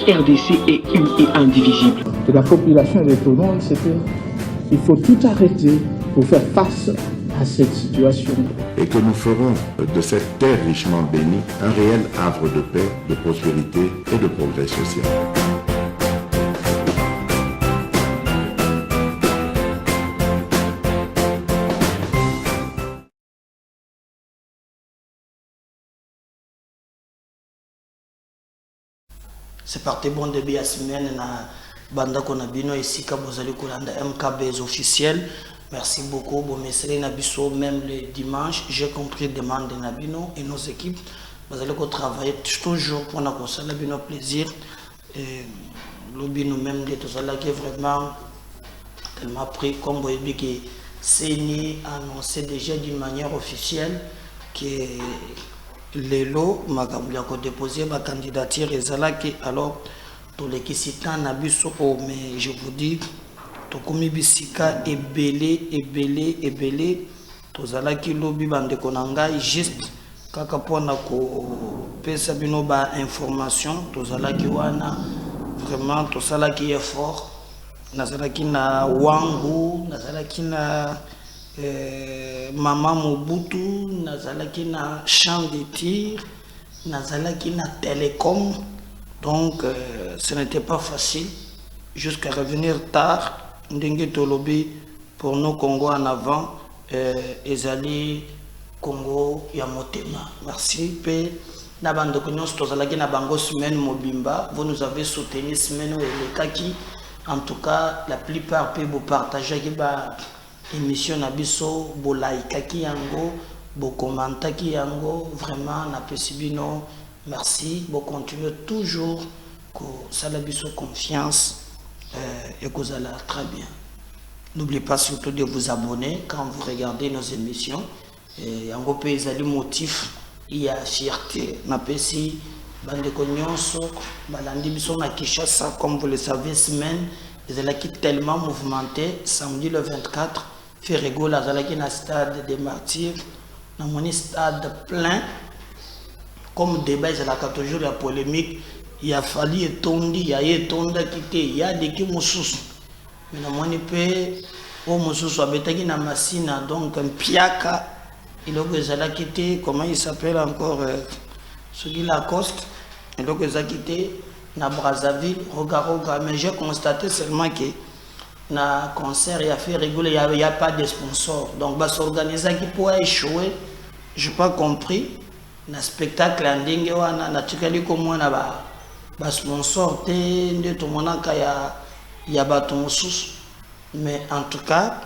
RDC est une et indivisible. Et la population des Tonon, c'était il faut tout arrêter pour faire face à cette situation. Et que nous ferons de cette terre richement bénie un réel havre de paix, de prospérité et de progrès social. C'est parti bon début à semaine na banda kona bino ici ka bozali kolanda MKB officiel. Merci beaucoup bon mesere na biso même le dimanche, j'ai compris demande de Nabino et nos équipes bozali ko travailler toujours pour na kosala bino plaisir et lobino même de tout ça là qui vraiment tellement pris comme boyebi que c'est annoncé déjà d'une manière officielle que lelo makambo ya ko déposer ma candidature ezalaki alors tous les qui citant na biso mais je vous dis to komi bisika ebele tozalaki lobi bande konanga juste kaka pona ko pesa bino ba information tozalaki wana vraiment tozalaki effort nazalaki na wangu nazalaki na Maman Mobutu, nazalaki na champ de tir, nazalaki na télécom, donc ce n'était pas facile jusqu'à revenir tard. Ndenge tolobi pour nos Congo en avant, ezali Congo ya motema. Merci pe na bando konyos tozalaki na bango semaine mobimba, vous nous avez soutenu semaine où les kaki, en tout cas la plupart peut vous partager ba émission nabiso bolaikaki yango bokomantaki yango vraiment na pesibino merci bo continuer toujours ko salabiso confiance et que ça va très bien. N'oubliez pas surtout de vous abonner quand vous regardez nos émissions yango pe ezali motif il y a fierté na pesi bande konyonso balandi biso na Kinshasa comme vous le savez semaine ezalaki tellement mouvementé samedi le 24 Ferrego la zalaki na stade des martyrs na moni stade plein comme débat ezalaka toujours la polémique il a fallu etondi ya etonda kité ya deki mususu mais na moni pe o mususu abetaki na masina donc mpiaka iloko ezalaki te comment il s'appelle encore celui Lacoste iloko ezalaki te na Brazzaville roga mais j'ai constaté seulement que na concert il a fait rigoler il y a pas de sponsor donc bah s'organiser qui pourrait échouer j'ai pas compris na spectacle ndenge wana na tikali comme na ba sponsor te nde to monaka ya bato mususu mais en tout cas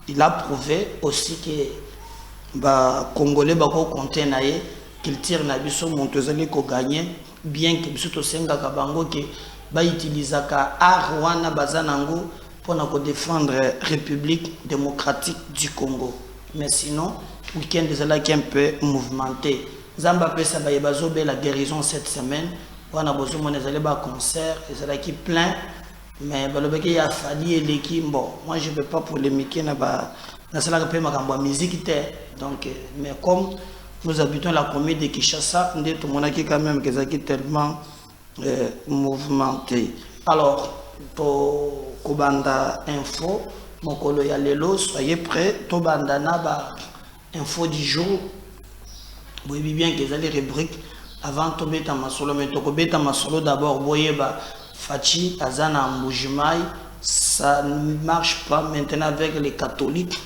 il a prouvé aussi que ba congolais ba ko compter na ye qu'il tire na biso montezali ko gagner bien que biso to senga ka bango que ba utilisaka art wana bazanango pour défendre la République démocratique du Congo. Mais sinon, le week-end est un peu mouvementé. Zamba pesa ba yebazo la guérison cette semaine. On a besoin de concert, c'est plein. Mais il a fallu l'équipe. Bon, moi je ne vais pas polémiquer na sala pe makambo musique donc mais comme nous habitons la commune de Kinshasa, on dit tout le monde qui quand même tellement mouvementé. Alors to Kobanda info mokolo ya lelo soyez prêts to bandana ba info du jour boyebi bien que les rubriques avant to beta masolo mais to beta masolo d'abord boyeba Fachi azana Mbujimai ça ne marche pas maintenant avec les catholiques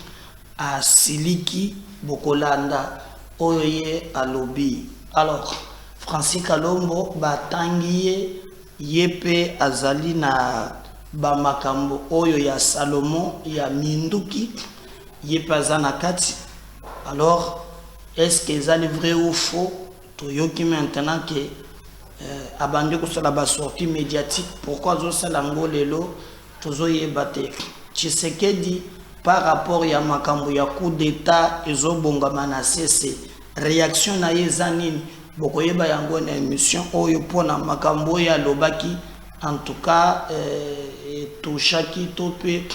à Siliki Bokolanda oye à lobby alors Francis Kalombo batangiye yepe azali na ba makambo oyo ya Salomon ya Minduki yepe azana kati alors est-ce que ezali vrai ou faux toyoki maintenant que abandi ko sala ba sortie médiatique pourquoi zo sala ngolelo tozo yebate Tshisekedi par rapport ya makambo ya coup d'état ezo bongama na CC réaction na yezanini bokoyeba yango na émission oyo pona makambo ya lobaki en tout cas touchaki topé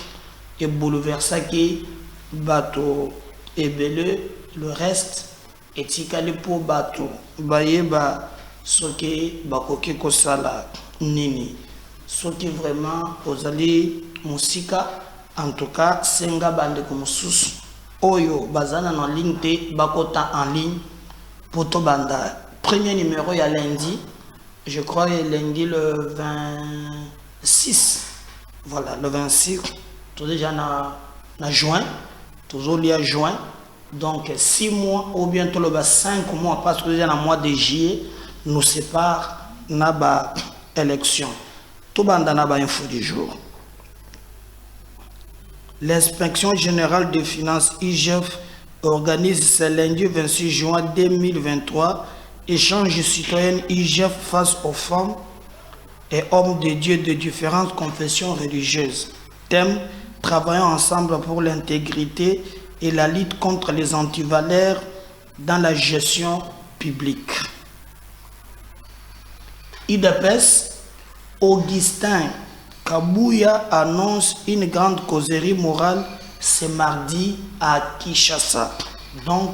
et bouleversaki bato ebele le reste etikali po bato bayeba soki bakoki kosala nini. Ce qui vraiment aux alliés musika, en tout cas, senga bande comme sous oyo bazana en ligne te bakota en ligne poto banda. Premier numéro il y a lundi, je crois lundi le 26. Voilà, le 26, tout déjà na juin, toujours lié à juin. Donc 6 mois ou bientôt le 5 mois parce que déjà dans le mois de juillet nous sépare na élection. Tout banda na info du jour. L'inspection générale des finances IGF organise ce lundi 26 juin 2023 échange citoyen IGF face aux femmes et hommes de Dieu de différentes confessions religieuses. Thème: travaillons ensemble pour l'intégrité et la lutte contre les antivaleurs dans la gestion publique. IDPS, Augustin Kabouya annonce une grande causerie morale ce mardi à Kinshasa. Donc,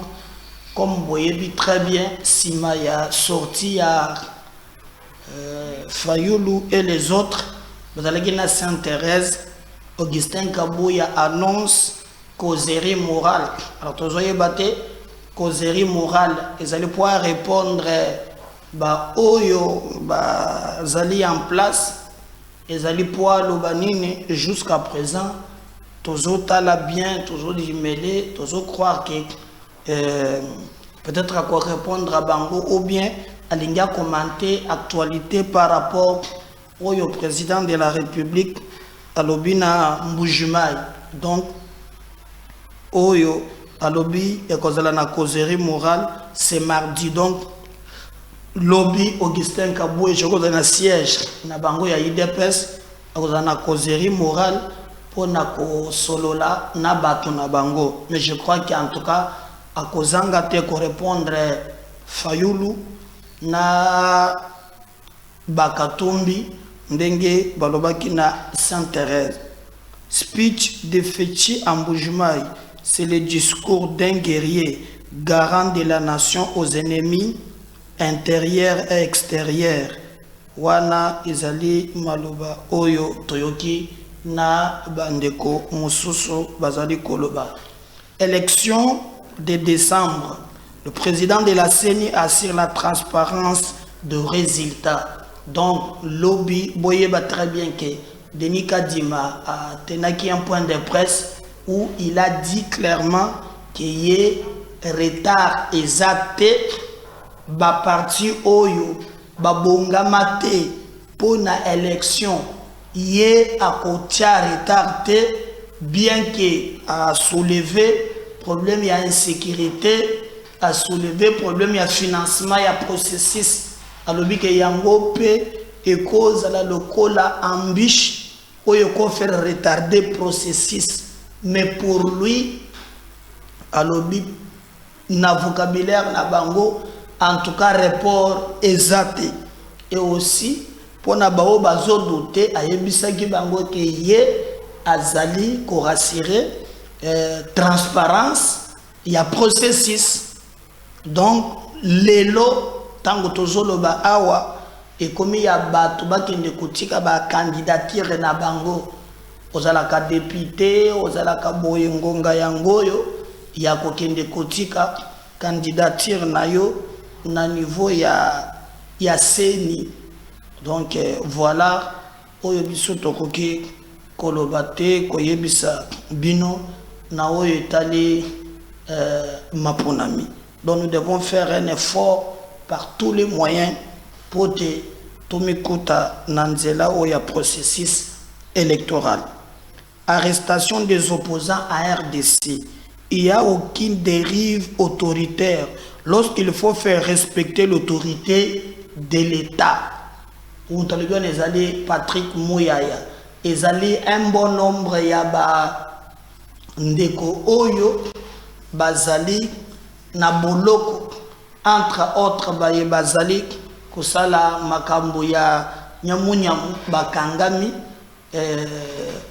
comme vous voyez très bien, Simaya sorti à Fayoulou et les autres, vous allez dire Sainte-Thérèse, Augustin Kabouya annonce causerie morale. Alors, vous voyez, causerie morale, ils allaient pouvoir répondre, oyo, zali en place. Et allaient pouvoir l'obanine jusqu'à présent, toujours tala bien, toujours mêlé, toujours croire que peut-être à quoi répondre à Bango ou bien à l'inga commenter actualité par rapport au président de la République à l'obina Mbujimai. Donc, oyo à l'obi et cause la na causerie morale, c'est mardi. Donc, lobby Augustin Kabou et je crois dans siège na bango ya IDPS na causerie morale pour na ko solola na bato na bango. Mais je crois qu'en tout cas à kozanga te ko répondre Fayoulou na Bakatumbi ndenge balobaki na Sainte-Thérèse. Speech de Féti Mbujimai, c'est le discours d'un guerrier garant de la nation aux ennemis intérieur et extérieur. Wana izali maloba oyo toyoki na bandeko mususu bazali koloba. Élection de décembre. Le président de la CENI assure la transparence de résultats. Donc lobby boyeba très bien que Denis Kadima a tenaki un point de presse où il a dit clairement qu'il y a retard exact ba parti oyo ba bongama te pour na élection yé à côté retardé bien que à soulever problème il y a insécurité à soulever problème il y a financement il y a processus alors que yango pe et cause la lokola ambiche oyo ko faire retarder processus mais pour lui alors na vocabulaire na bango en tout cas report exact et aussi pour na bao bazo douter ayebisa ki bango ke ye azali ko rassurer transparence il y a processus donc lelo tango tozolo ba awa et comme ya bato bakende kotika ba candidature na bango ozala ka député ozala ka boyengonga yangoyo ya kokende kotika candidature na yo na niveau ya CENI. Donc voilà oyo biso tokoki kolobate koyebisa bino na oyo etali maponami. Donc nous devons faire un effort par tous les moyens pour te tomikuta nanzela oya processus électoral. Arrestation des opposants à RDC. Il n'y a aucune dérive autoritaire lorsqu'il faut faire respecter l'autorité de l'État. Vous avez bien les alliés Patrick Mouyaya, les alliés un bon nombre yaba ndeko oyo bazali na boloko entre autres baye bazali kusala makambo ya nyamunyamu bakangami.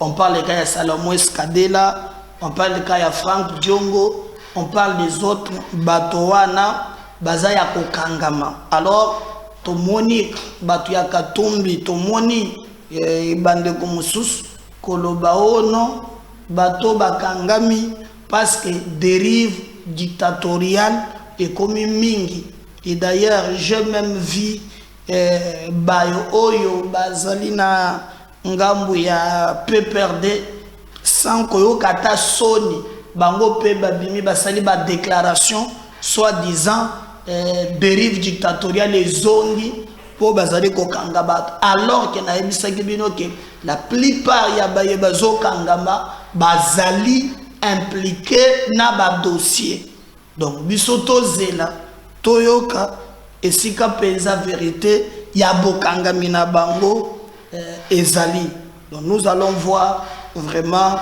On parle des cas de Salomon Escadela, on parle des cas de Franck Diongo, on parle des autres Batowana, Bazaya Kokangama. Alors, tomoni batu ya Katumbi tomoni bandeko mosusu koloba ono bato bakangami parce que dérive dictatoriale et comme mingi. Et d'ailleurs j'ai même vu bayo oyo bazali na ngambu ya PPRD sans koyo kata soni bango pe babimi basali ba déclaration soi-disant dérive dictatoriale et zongi pour bazali kokanga bato, alors que na ebisaki bino que la plupart ya baye bazo kangama bazali impliqué na ba dossier. Donc bisoto zela toyoka esika penza vérité ya bokangami na bango ezali. Donc nous allons voir vraiment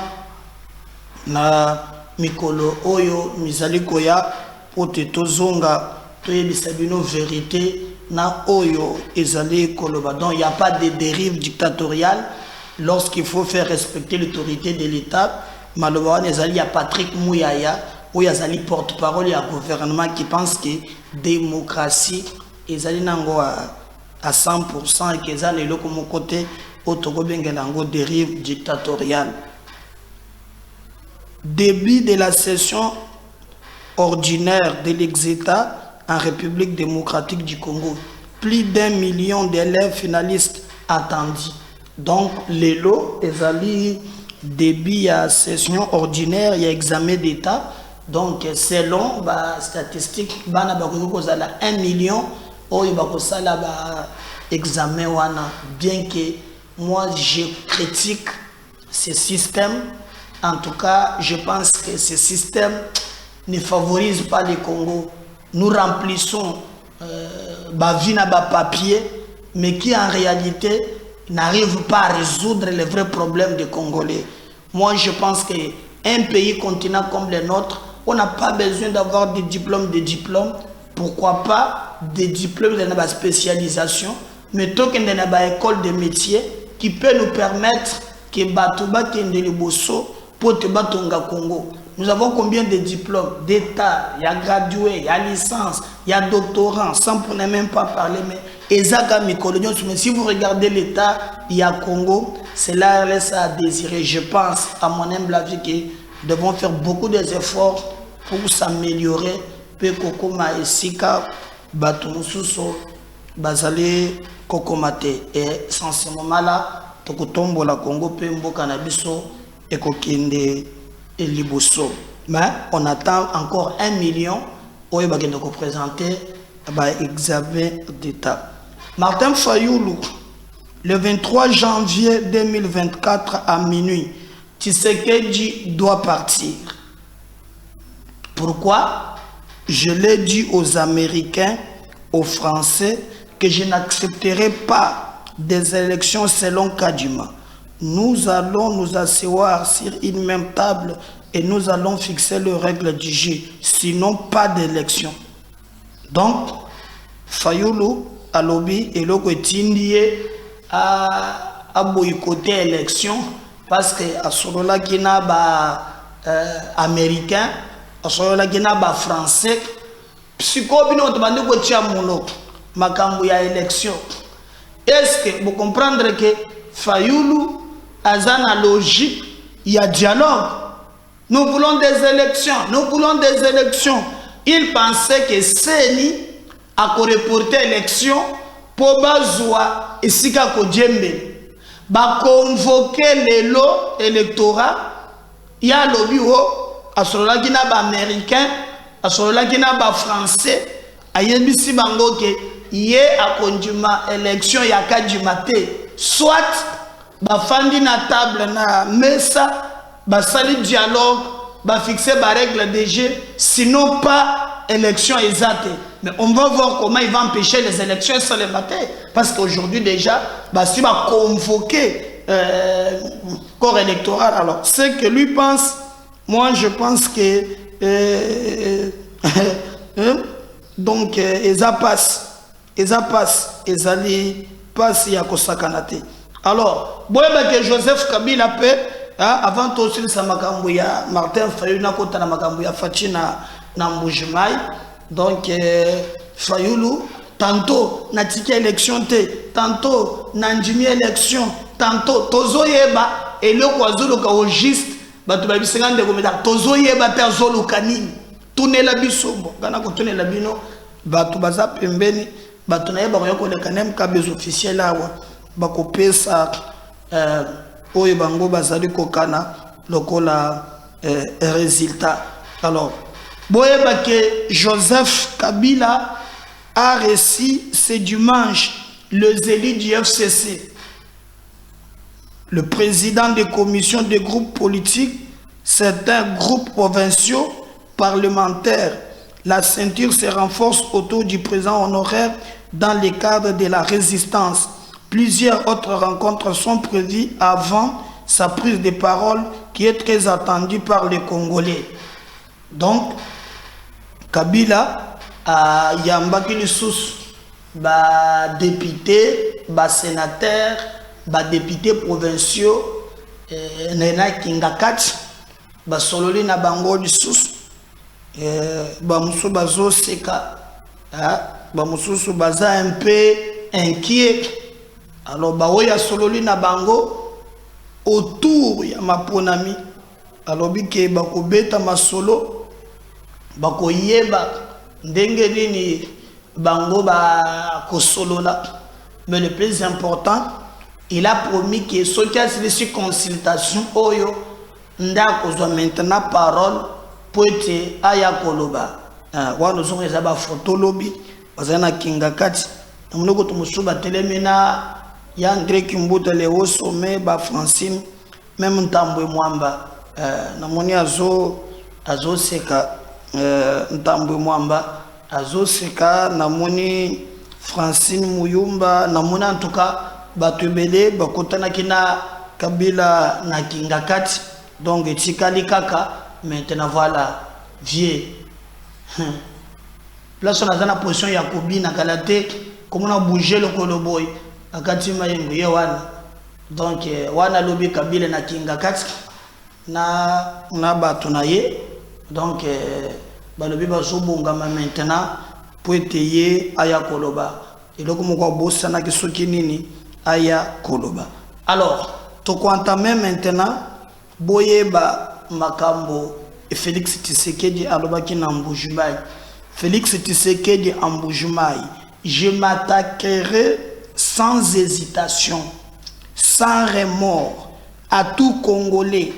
na mikolo oyo mizali koya pote tozonga toyebisa bino vérité na oyo ezali koloba. Donc il n'y a pas de dérive dictatoriale lorsqu'il faut faire respecter l'autorité de l'État. Malheureusement il y a Patrick Mouyaya où il y a porte-parole et un gouvernement qui pense que démocratie ezali nango à 100% et que ça les locaux mon côté au Togo bengelango dérive dictatoriale. Début de la session ordinaire de l'ex-État en République démocratique du Congo. Plus d'1 million d'élèves finalistes attendus. Donc, les lots, ils début à session ordinaire, il y a examen d'État. Donc, selon la statistique, il y a 1 million examen. Bien que moi, je critique ce système. En tout cas, je pense que ce système ne favorise pas le Congo. Nous remplissons bavina papier, mais qui en réalité n'arrive pas à résoudre les vrais problèmes des Congolais. Moi, je pense qu'un pays continent comme le nôtre, on n'a pas besoin d'avoir des diplômes. Pourquoi pas des diplômes de la spécialisation, mais tout qu'il y a une école de métier qui peut nous permettre que Batouba Kendele Bosso pour te battre au Congo. Nous avons combien de diplômes d'État, il y a gradué, il y a licence, il y a doctorant, sans pour ne même pas parler, mais mais si vous regardez l'État, il y a Congo, cela laisse à désirer. Je pense, à mon humble avis, que nous devons faire beaucoup d'efforts pour s'améliorer. Peu kokoma et sika, batumususo, bazale kokomate. Et sans ce moment-là, tokotombo la Congo, peu mboka na biso, et kokende et liboso. Mais on attend encore 1 million où il va nous présenter l'examen d'État. Martin Fayoulou, le 23 janvier 2024 à minuit, Tshisekedi doit partir. Pourquoi? Je l'ai dit aux Américains, aux Français, que je n'accepterai pas des élections selon Kadima. Nous allons nous asseoir sur une même table et nous allons fixer les règles du jeu, sinon pas d'élection. Donc, Fayoulou, Alobi, et l'autre a boycotté l'élection parce que à ce moment-là, il y a américain, à ce moment-là, il y a français. Psychobino, tu vas nous dire que élection. Est-ce que vous comprenez que Fayoulou a une logique, il y a dialogue. Nous voulons des élections, nous voulons des élections. Il pensait que Seni a reporté l'élection pour Bazoua et Sika Kodjembe. Ba convoquer les lots électoraux. Il y a le bureau, à ce moment-là, il y a américain, à ce moment-là, il y a français. Il y a ici bango que il a conduit élection, il y a kadjumate. Soit ba fandi na table na mesa, ba sali dialogue, ba fixer ba règle de jeu, sinon pas élection exacte. Mais on va voir comment il va empêcher les élections sur le matin. Parce qu'aujourd'hui déjà, bah, si on va convoquer corps électoral, alors ce que lui pense, moi je pense que donc ça passe, ils allaient passer à Kosakanate. Alors, que Joseph Kabila peut, avant tout aussi ça Makambouya, Martin Fayoulou na kota na Makambouya Fatina na Mbujimai. Donc, Fayoulou, tantôt na tiki élection te, tantôt na ndimi élection, tantôt tozo yeba et le kwazulu ka au juste batu ba bisengande ko meta tozo yeba pe azolu kanini tune la bisombo kana ko tune la bino batu baza pembeni batu na yeba ko yoko le kanem ka bez officiel awa bako pesa oyo bango bazali ko kana lokola résultat. Alors boyeba que Joseph Kabila a reçu ce dimanche les élus du FCC, le président des commissions des groupes politiques, certains groupes provinciaux, parlementaires. La ceinture se renforce autour du président honoraire dans le cadre de la résistance. Plusieurs autres rencontres sont prévues avant sa prise de parole qui est très attendue par les Congolais. Donc, Kabila a yambaki lisusu ba député, ba sénateur, ba député provinciaux nena kingakati ba sololi na bango lisusu ba musu bazo seka ba mususu baza un peu inquiet. Alors ba oya sololi na bango autour ya maponami alors bike bako beta masolo bako yeba ndenge nini bango ba kosolola. Mais le plus important, il a promis que ce qui a été consultation oyo nda kozwa maintenant parole pour être aya koloba wana zonge za ba photo lobby bazana kingakati munoko tumusuba telemena ya André Kimbuta le au sommet ba Francine même Ntambwe Mwamba namoni azo seka Ntambwe Mwamba azo seka namoni Francine Muyumba namoni en tout cas batubele bakotana kina Kabila na kingakati donc etikali kaka maintenant voilà vieux là son azana position ya kobina kalate comment on a bougé le koloboy akati mayengo ye wana donc wana lobi Kabila na kingakati na bato na ye donc balobi bazobongama maintenant pour etayer aya koloba eloko moko bosana ke soki nini aya koloba. Alors to entamer maintenant boyeba makambo Félix Tshisekedi alobaki na Mbujimai. Félix Tshisekedi en Mbujimai, je m'attaquerai sans hésitation, sans remords à tout Congolais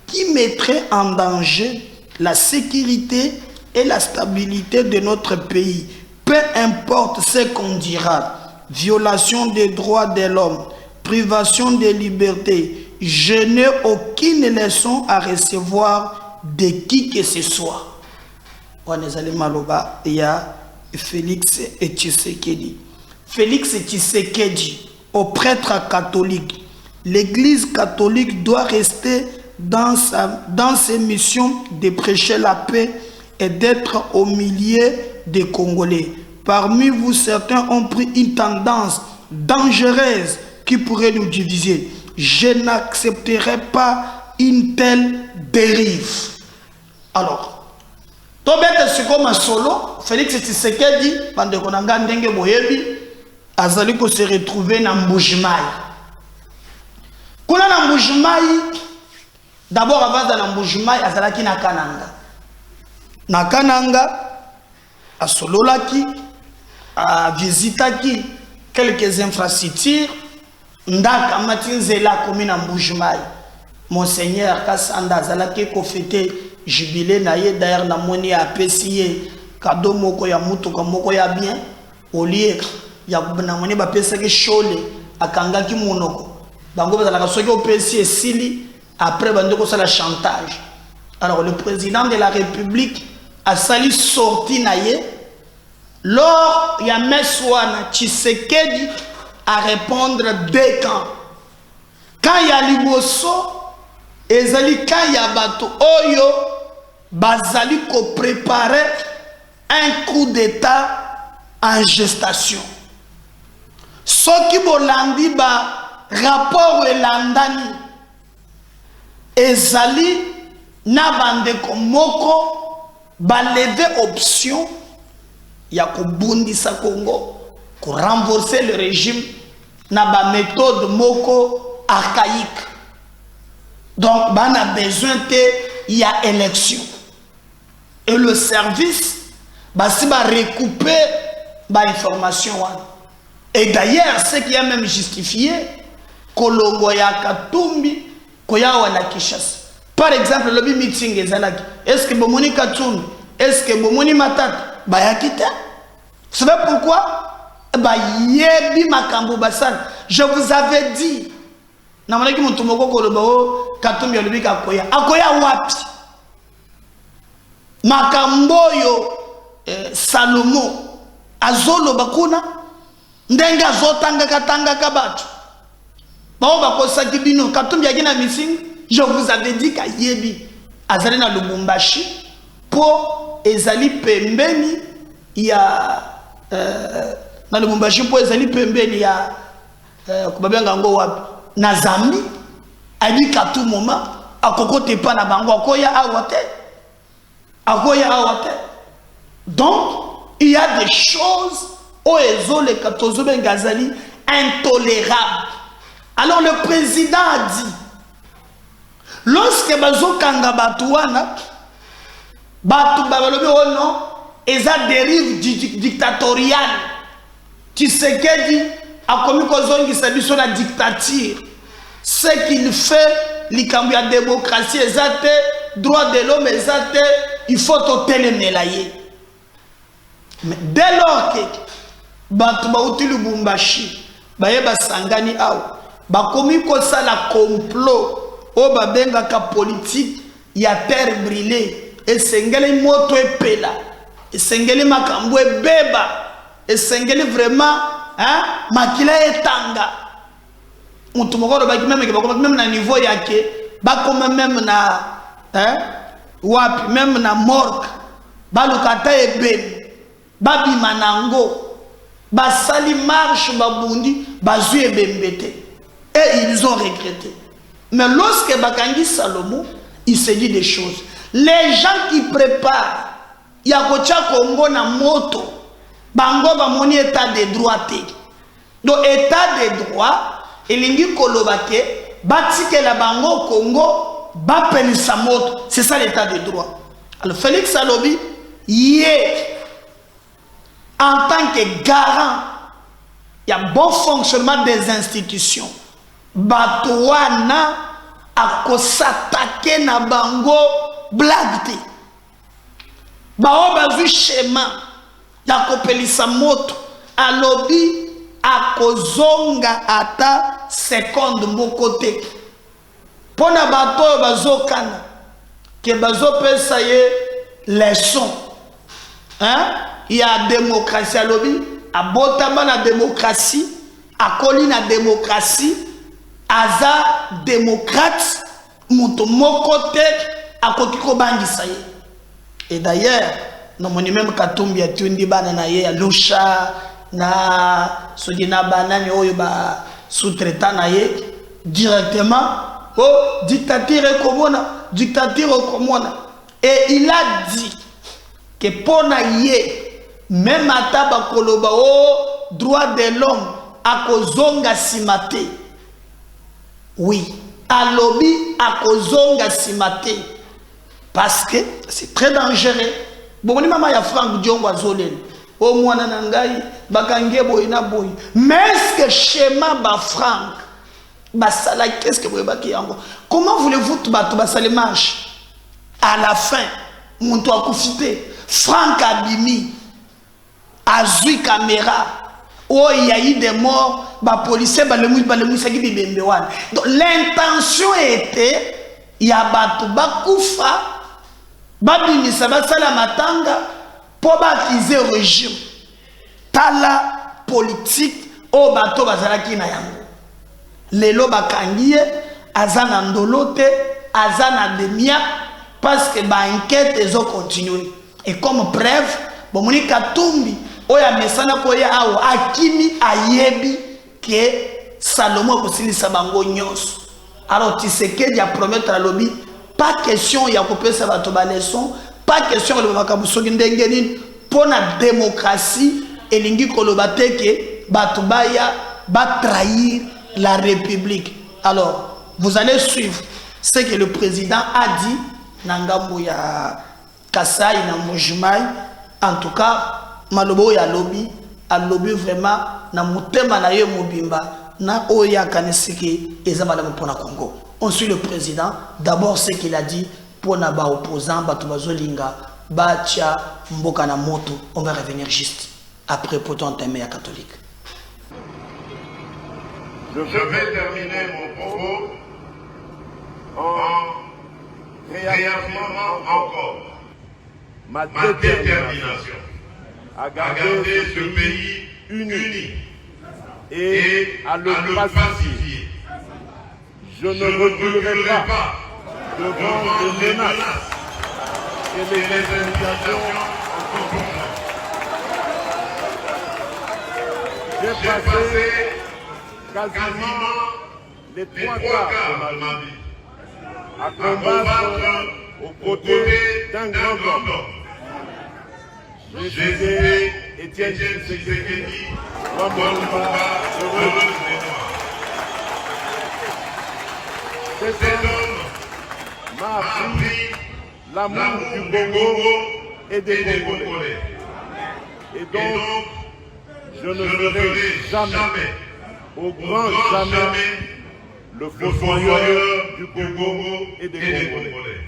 qui mettrait en danger la sécurité et la stabilité de notre pays, peu importe ce qu'on dira. Violation des droits de l'homme, privation des libertés, je n'ai aucune leçon à recevoir de qui que ce soit. Wanezali maloba ya Félix Tshisekedi. Félix Tshisekedi, au prêtre catholique, l'Église catholique doit rester dans ses missions de prêcher la paix et d'être au milieu des Congolais. Parmi vous, certains ont pris une tendance dangereuse qui pourrait nous diviser. Je n'accepterai pas une telle dérive. Alors, Tobete Sikoma Solo, Félix Tshisekedi, Bande Konanga Ndenge Boyebi, azali ko se retrouver na Mbujimai. Kuna na Mbujimai, d'abord avant na Mbujimai, azalaki na Kananga. Na Kananga, asololaki, a visitaki quelques infrastructures, ndaka matinzela komi na Mbujimai. Monseigneur Kassanda azalaki ko fêter jubilé na ye d'ailleurs na moni a pesiye kado moko ya mutuka moko ya bien au lieu ya na moni ba pesaki shole akangaki monoko bango bazalaka soki opesi esili après bande ko sala chantage. Alors le président de la République a sali sorti na ye lors ya meswana Tshisekedi à répondre deux camps. Quand il y a liboso ezali quand ya bato oyo bazali ko préparer un coup d'état en gestation. Soki bolandi ba rapport elandani ezali na bande komoko ba lever option ya kobundisa Congo pour renforcer le régime na ba méthode moko archaïque. Donc on a besoin il y a élection et le service si va recouper l'information. Et d'ailleurs ce qui a même justifié kolongo ya Katumbi koya wana Kinshasa. Par exemple le meeting ezalaki, est-ce que bomoni Katumbi, est-ce que bomoni Matata bayakite? Vous savez pourquoi? Yebi makambo basal. Je vous avais dit namonaki mutu moko koloba o Katumbi alobi akoya wapi? Makambo yo Salomo azolo bakuna ndenge azotanga katanga kabatu bao bakosaki bino Katumbi akina missing. Je vous avais dit qu'Ayebi azali na Lubumbashi po ezali pembeni ya na Lubumbashi po ezali pembeni ya kubabenga ngo wapi na Zambie ali katu moment akokote pa na bango akoya awate. Donc il y a des choses au ezole katozo bengazali intolérables. Alors le président a dit, lorsque bazo kanga batuana batu babalobi oh non eza dérive dictatoriale, Tshisekedi a commis kozongisa biso na dictature. Ce qu'il fait likambo ya démocratie ezate, droit de l'homme ezate, il faut totelemela ye. Mais dès lors que batu bauti Lubumbashi baye basangani aw bakomi kosala complot o babengaka politique ya terre brûlée, esengeli moto epela, esengeli makambo ebeba, esengeli vraiment makila etanga. Mutu moko baki même na niveau yake bakoma même na wapi même na morgue balukata ebeni babima nango basali marche babundi bazui ebembete et ils ont regretté. Mais lorsque bakangi Salomo, il se dit des choses. Les gens qui préparent yakocha Congo na moto bango bamoni état de droit te. Donc état de droit elingi kolobake batike la bango Congo bapelisa moto. C'est ça l'état de droit. Alors Félix Alobi yé en tant que garant il y a bon fonctionnement des institutions. Batouana a s'attaquer na bango blagte. Bao bazu schéma ya kopelisa moto alobi a kozonga ata seconde mokote. Pona bato bazokana ke bazo pesa ye leçon. Il y a démocratie alobi abotama na démocratie akoli na démocratie aza démocrate muto mokote akoki ko bangisa ye. Et d'ailleurs no moni même Katumbi atundi bana na ye ya lusha na sodina banani oyo ba sous-traitant na ye directement oh dictature komona. Et il a dit que pona ye même ataba koloba oh droit de l'homme akozonga simate. Oui, alobi akozonga simate parce que c'est très dangereux. Bon ni mama ya Frank Diongo azolele o mwana na ngai bakange boy na boy. Mais est-ce que schéma ba Frank ba sala qu'est-ce que vous baki yango? Comment voulez-vous tout ba sale marche à la fin muntu akufite Frank abimi azui caméra oh il y a eu des morts ba policier ba le saki bibembe wana. Donc l'intention était il y a batu bakufa babimisa basala matanga pour baptiser le régime tala politique o bato bazalaki na yango lelo bakangie azana ndolote azana demia parce que ba enquête ezo continuer. Et comme preuve bomoni Katumbi oya mesana koya awo akimi ayebi que Salomo kosilisa bango nyonso. Alors Tshisekedi a promettre à lobby pas question ya kopesa bato ba leçon, pas question le makabusoki ndenge nini pour la démocratie elingi koloba teke Batubaya va trahir la République. Alors, vous allez suivre ce que le président a dit Nangambo ya Kasai na Mojimai. En tout cas, Malobo ya lobby, a lobby vraiment na mutema na ye mobimba na oya kanesiki ezabala mpona Congo. On suit le président. D'abord ce qu'il a dit pour na ba opposant batubazolinga bacha mboka na moto. On va revenir juste après pour ton thème catholique. Je vais terminer mon propos en réaffirmant encore ma détermination à garder ce pays uni et à le pacifier. Je ne reculerai pas devant les menaces et les intimidations en tout genre. J'ai passé quasiment les 3 quarts de ma vie à combattre aux côtés d'un grand homme. J'ai été Étienne Tshisekedi, Wambonimba, heureux des Noirs. Cet homme m'a appris l'amour du Congo et des Congolais. Et donc, je ne ferai jamais, au grand jamais, le fossoyeur du Congo et des Congolais.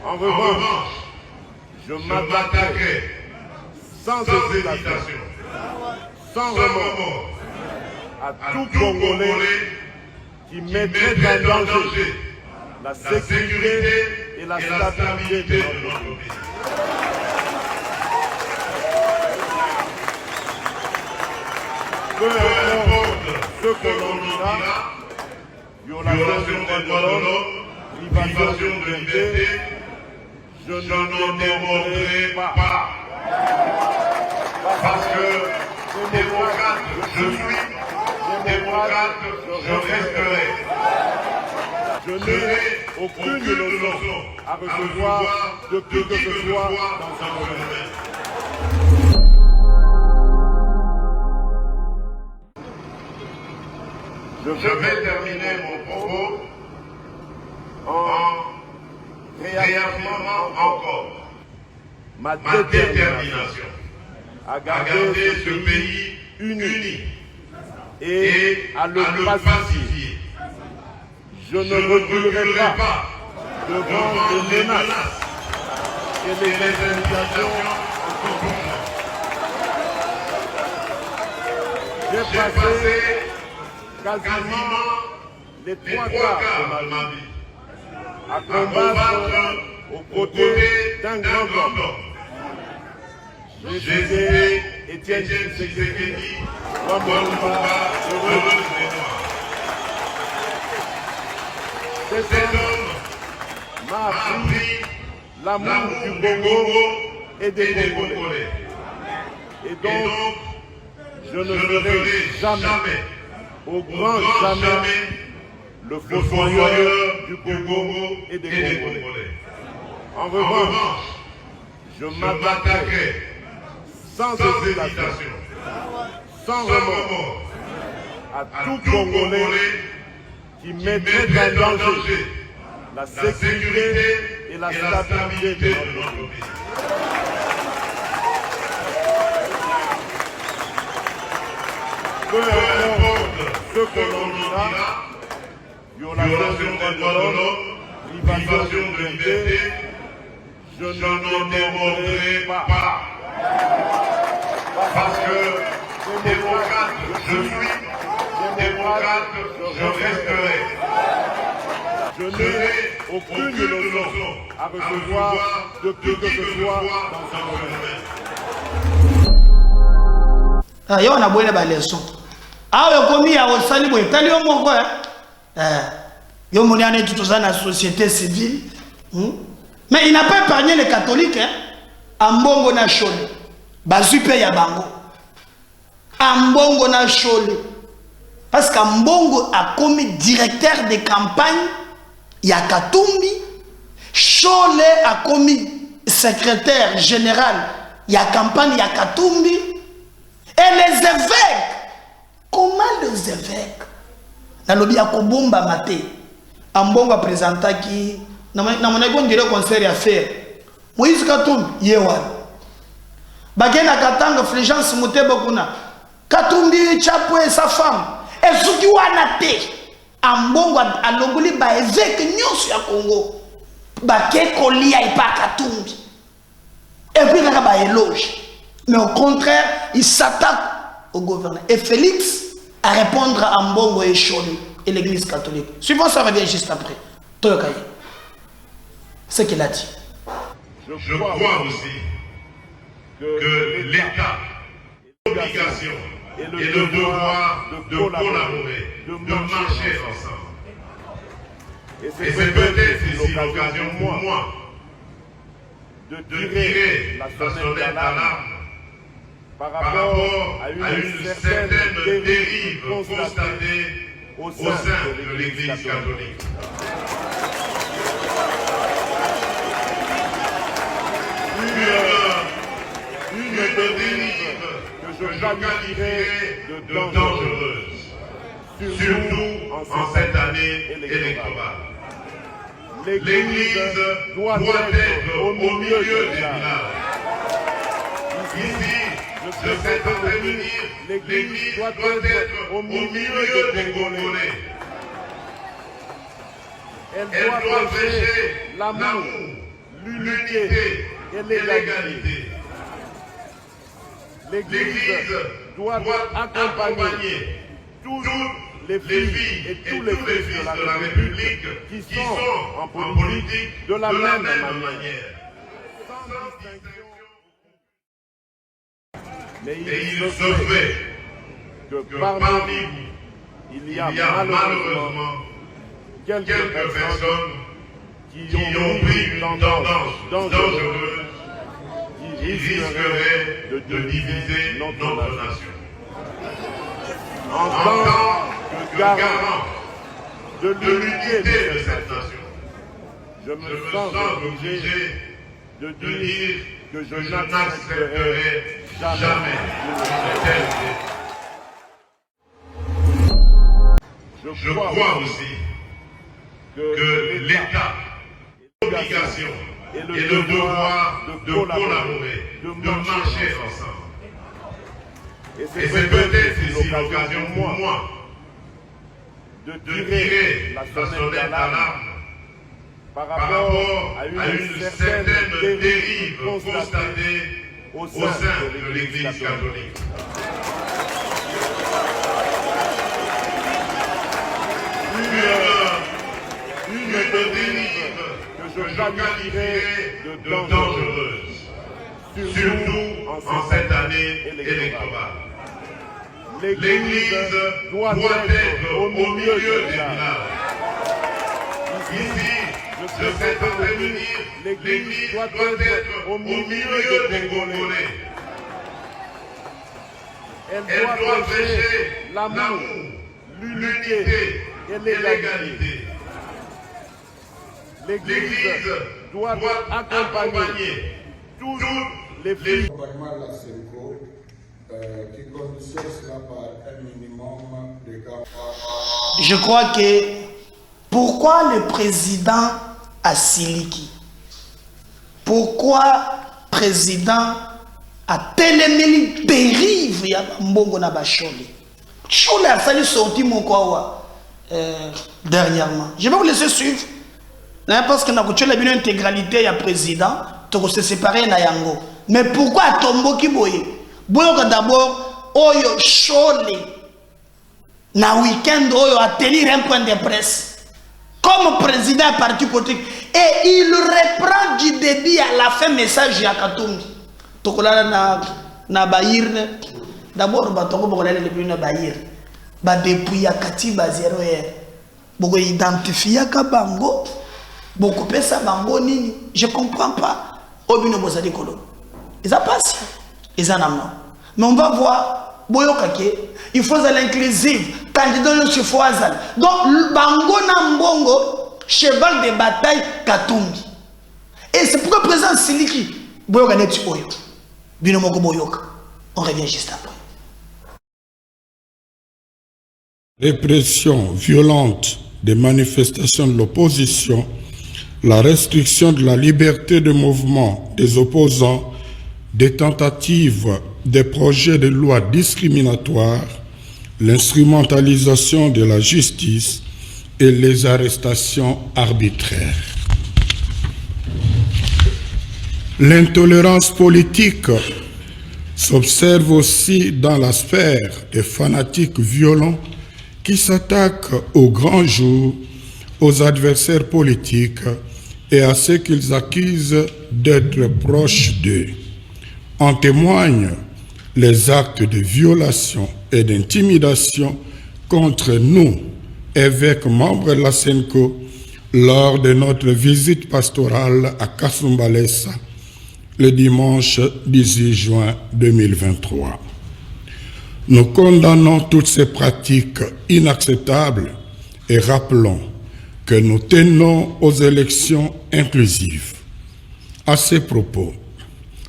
En revanche, je m'attaquerai sans hésitation, sans remords, à tout Congolais qui mettrait en danger la sécurité et la stabilité de notre pays. Peu importe ce que l'on dira, violation des droits de l'homme, privation de liberté, je n'en démordrai pas. Parce que démocrate je suis, démocrate je resterai. Je n'ai aucune leçon à recevoir de qui que ce soit dans un domaine. Je vais terminer mon propos en réaffirmant encore ma détermination à garder ce pays uni et à le pacifier. Je ne reculerai pas devant les menaces et les intimidations en tout genre. J'ai passé quasiment les 3 quarts de ma vie à combattre aux côtés d'un grand homme. J'ai été Étienne Tshisekedi, Wambonimba, heureux des Noirs. Cet homme m'a appris l'amour du Congo et des Congolais. Et donc, je ne ferai jamais, au grand jamais, le fossoyeur du Congo et des Congolais. En revanche, je m'attaquerai sans hésitation, sans remords, à tout Congolais qui mettrait en danger la sécurité et la stabilité de notre pays. Peu importe ce que l'on dira, violation des droits de l'homme, privation de liberté, je n'en démordrai pas. Parce que démocrate je suis, démocrate je resterai. Je n'ai aucune leçon à recevoir de qui que ce soit dans un domaine. Yo na boile ba leçon. Ah yo komi ya osali boye tali yo moko yo moni ane tutoza na société civile. Mais il n'a pas épargné les catholiques Ambongo na Chole. Bazupe ya bango. Ambongo na Chole. Parce qu'Ambongo a commis directeur de campagne ya Katumbi. Chole a commis secrétaire général ya campagne ya Katumbi. Et les évêques évêques. Na lobby à Kobomba Maté. Ambongo présenta qui. Na mon égon dirait concert à faire. Moïse Katumbi, Yewan. Bagena Katanga, Fléchance Mouteba Kuna. Katumbi Chapwe, sa femme. Et ce qui wana te. Ambongo a longoli ba évêque nyos ya Congo. Baké Kolia et pas Katumbi. Et puis il y a ba éloge. Mais au contraire, il s'attaque au gouvernement. Et Félix à répondre à Ambongo et Choli et l'église catholique. Suivant ça revient juste après. Toyokaye. Ce qu'il a dit. Je crois aussi que l'État, l'obligation et le devoir de collaborer, de marcher ensemble. Et c'est peut-être ici l'occasion pour moi de tirer la sonnette d'alarme par rapport à une certaine dérive constatée au sein de l'Église catholique. Une dérive que je qualifierais de dangereuse, surtout en cette année électorale. L'Église doit être au milieu des villages. Ici, je sais intervenir, l'Église doit être au milieu des Congolais. Elle doit prêcher l'amour, l'unité et l'égalité. L'Église doit accompagner toutes les filles et tous les fils de la République qui sont en politique de la même manière. Mais il se fait que parmi vous, il y a malheureusement quelques personnes qui ont pris une tendance dangereuse qui risquerait de diviser notre nation. En tant que garant de l'unité de cette nation, je me sens obligé de dire que je n'accepterai jamais une telle idée. Je crois aussi que l'État, l'obligation et le devoir de collaborer, de marcher ensemble. Et c'est peut-être ici l'occasion pour moi de tirer la sonnette d'alarme par rapport à une certaine dérive constatée au sein de l'Église catholique. Une dérive que je qualifierais de dangereuse, surtout en cette année électorale. L'Église doit être au milieu des villages. Ici, je sais intervenir, l'Église doit être au milieu des Congolais. Elle doit prêcher l'amour, l'unité et l'égalité. L'Église doit accompagner toutes les filles. Je crois que pourquoi le président a Siliki? Pourquoi le président a tellement dérive ya mbongo na bacholi? Chole a fallu sortir mon quoi dernièrement. Je vais vous laisser suivre. Parce que nous avons une intégralité ya président, tu se séparer na yango. Mais pourquoi tombo ki boye? Boye d'abord oyo chole na week-end oyo a tenir un point de presse comme président parti politique et il reprend du début à la fin message ya Katumbi. Tokolala na Bayirne d'abord batoko bokolala le plus na Bayir ba depuis ya katiba 0 heure boko identifier ka bango boko pesa bango nini je comprends pas obino bozali kolo ils a passé ils en amont mais on va voir boyokake il faut l'inclusive candidat sur Foazal donc bango na mbongo cheval de bataille Katumbi et c'est pourquoi président Siliki boyoka net oyo bino moko boyoka on revient juste après. répression violente des manifestations de l'opposition, la restriction de la liberté de mouvement des opposants, des tentatives des projets de loi discriminatoires, l'instrumentalisation de la justice et les arrestations arbitraires. L'intolérance politique s'observe aussi dans la sphère des fanatiques violents qui s'attaquent au grand jour, aux adversaires politiques et à ceux qu'ils accusent d'être proches d'eux. En témoignent les actes de violation et d'intimidation contre nous, évêques membres de la SENCO, lors de notre visite pastorale à Kasumbalesa, le dimanche 18 juin 2023. Nous condamnons toutes ces pratiques inacceptables et rappelons que nous tenons aux élections inclusives. À ces propos,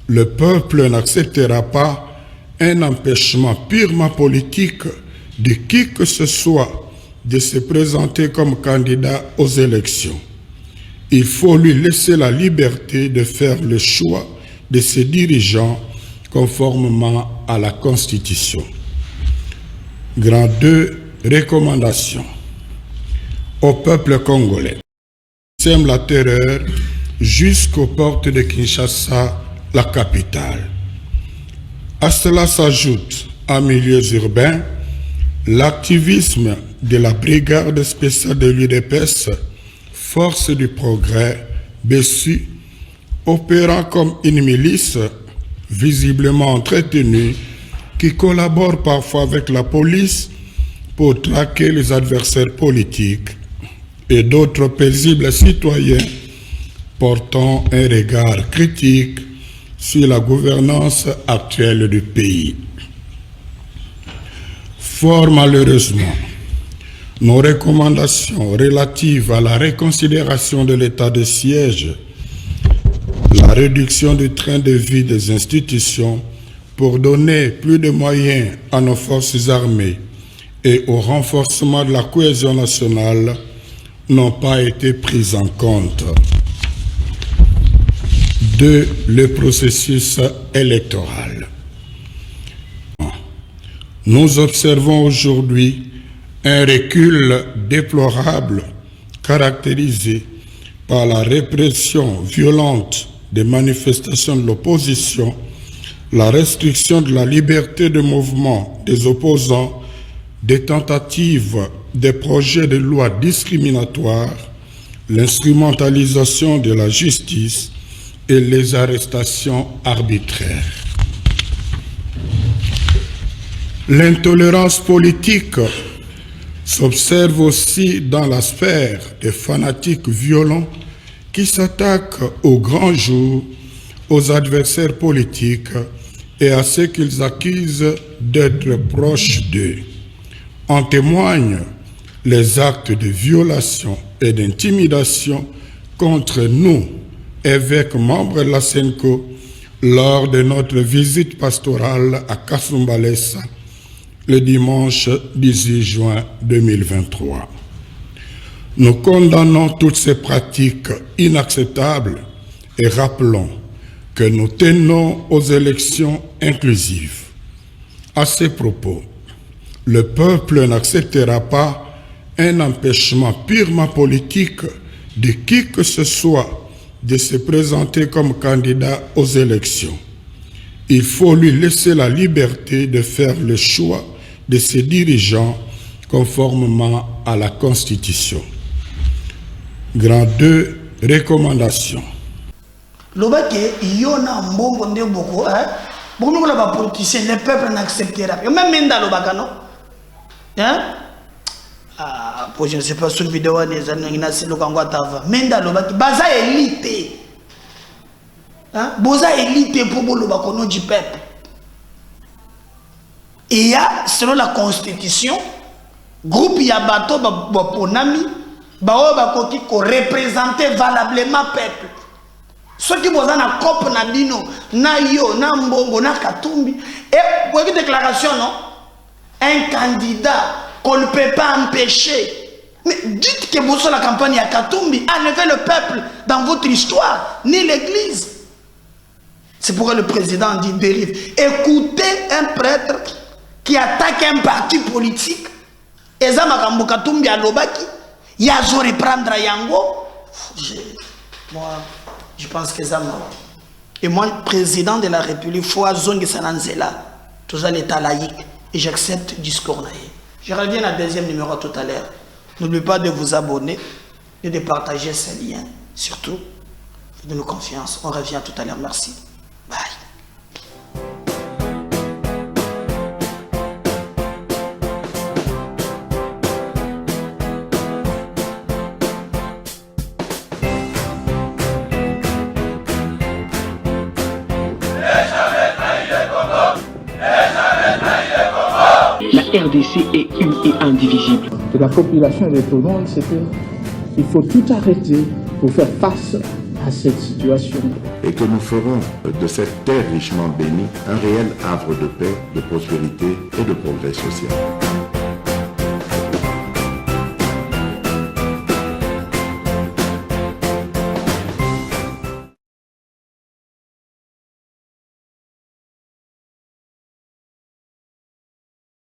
le peuple n'acceptera pas un empêchement purement politique de qui que ce soit de se présenter comme candidat aux élections. Il faut lui laisser la liberté de faire le choix de ses dirigeants conformément à la Constitution. Grand 2, recommandations. Au peuple congolais, sème la terreur jusqu'aux portes de Kinshasa, la capitale. À cela s'ajoute, en milieux urbains, l'activisme de la brigade spéciale de l'UDPS, Force du Progrès, BESU, opérant comme une milice visiblement entretenue qui collabore parfois avec la police pour traquer les adversaires politiques et d'autres paisibles citoyens portant un regard critique sur la gouvernance actuelle du pays. Fort malheureusement, nos recommandations relatives à la reconsidération de l'état de siège, la réduction du train de vie des institutions pour donner plus de moyens à nos forces armées et au renforcement de la cohésion nationale n'ont pas été prises en compte. 2. Le processus électoral. Nous observons aujourd'hui un recul déplorable caractérisé par la répression violente des manifestations de l'opposition, la restriction de la liberté de mouvement des opposants, des tentatives des projets de loi discriminatoires, l'instrumentalisation de la justice et les arrestations arbitraires. L'intolérance politique s'observe aussi dans la sphère des fanatiques violents qui s'attaquent au grand jour, aux adversaires politiques et à ceux qu'ils accusent d'être proches d'eux. En témoignent les actes de violation et d'intimidation contre nous, évêques membres de la SENCO, lors de notre visite pastorale à Kasumbalesa, le dimanche 18 juin 2023. Nous condamnons toutes ces pratiques inacceptables et rappelons que nous tenons aux élections inclusives. À ces propos, le peuple n'acceptera pas un empêchement purement politique de qui que ce soit de se présenter comme candidat aux élections. Il faut lui laisser la liberté de faire le choix de ses dirigeants conformément à la Constitution. Grand 2, recommandations. Lobake, yona mbongo nde boko, beaucoup de politiciens, le peuple n'acceptera pas. Même Menda Lobaka, non? Pour je ne sais pas sur une vidéo des années, c'est le Kango Tava. Menda Lobaki, baza élite. Boza élite pour le Lobako du peuple. Et il y a, selon la Constitution, groupe Yabato Baponami, qui représenter valablement le peuple. Ceux qui sont dans la COP, na yo, na mbongo, na katumbi. Et pour une déclaration, non? Un candidat qu'on ne peut pas empêcher. Mais dites que vous, sur la campagne à Katumbi, enlevez le peuple dans votre histoire, ni l'église. C'est pourquoi le président dit dérive. Écoutez un prêtre qui attaque un parti politique. Et ça, Makambo Katumbi à Lobaki, il y a besoin de reprendre Yango. Moi, je pense que ça m'a. Et moi, président de la République, il faut que ça tout ça l'état laïque. Et j'accepte le discours. Je reviens à la deuxième numéro tout à l'heure. N'oubliez pas de vous abonner et de partager ce lien. Surtout, faites-nous confiance. On revient tout à l'heure. Merci. Bye. La RDC est une et indivisible. De la population de Toulon, c'est qu'il faut tout arrêter pour faire face à cette situation. Et que nous ferons de cette terre richement bénie un réel havre de paix, de prospérité et de progrès social.